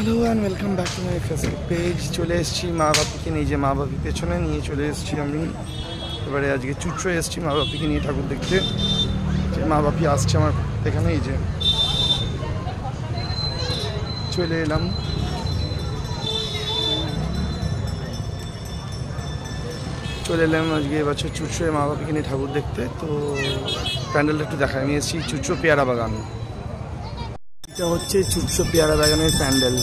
Hello and welcome back to my Facebook page. চলে এসেছি মা বাপিকে নিয়ে, যে মা বাপি পেছনে নিয়ে চলে এসেছি আমি। এবারে আজকে চুচড়ো এসেছি মা বাপিকে নিয়ে ঠাকুর দেখতে। যে মা বাপি আসছে আমার এখানে, এই যে চলে এলাম। আজকে এবছর চুচড়োয় মা বাপিকে নিয়ে ঠাকুর দেখতে। তো প্যান্ডেলটা একটু দেখায়, আমি এসেছি চুচড়ো পেয়ারা বাগান। এটা হচ্ছে চুচড়ো পেয়ারা বাগানের প্যান্ডেল।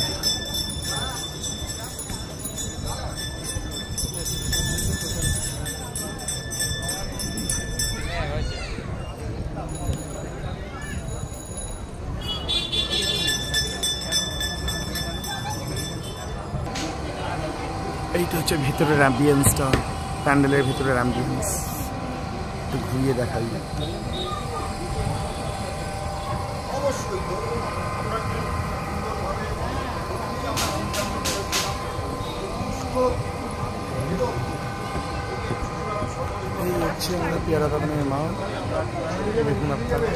এইটা হচ্ছে ভিতরের অ্যাম্বিয়েন্সটা, প্যান্ডেলের ভিতরের অ্যাম্বিয়েন্স একটু ঘুরিয়ে দেখাই। এই হচ্ছে আমাদের পেয়ারা বাগানের মা। দেখুন আপনারা,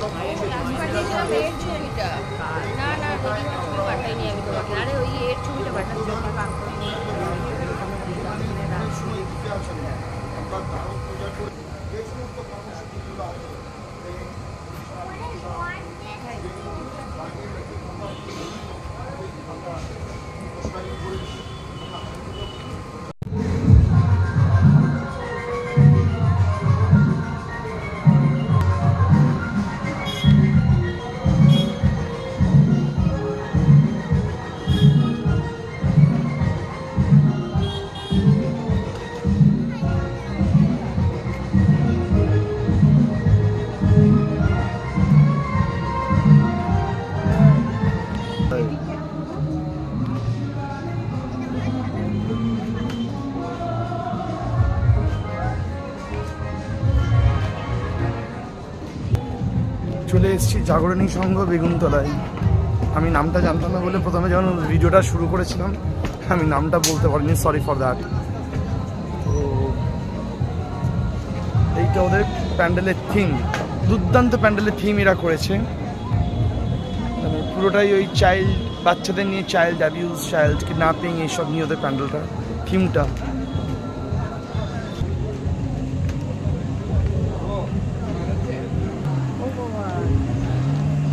চলে এসেছি জাগরণী সংঘ বেগুনতলায়। আমি নামটা জানতাম না বলে প্রথমে যখন ভিডিওটা শুরু করেছিলাম আমি নামটা বলতে পারিনি, সরি ফর দ্যাট। তো এইটা ওদের প্যান্ডেলের থিম, দুর্দান্ত প্যান্ডেলের থিম এরা করেছে। মানে পুরোটাই ওই চাইল্ড, বাচ্চাদের নিয়ে চাইল্ড অ্যাবিউজ, চাইল্ড কিডন্যাপিং, এইসব নিয়ে ওদের প্যান্ডেলটা, থিমটা।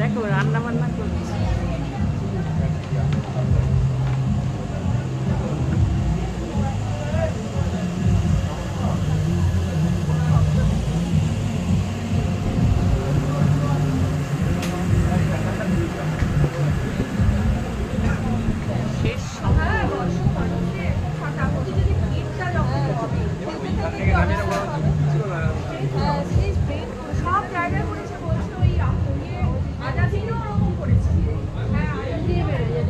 দেখো রান্না বান্না করছি। সব জায়গায় করেছে বলছে ওই আজাদিনও ওরকম করেছে। হ্যাঁ আজাদিয়ে বেড়ে যায়।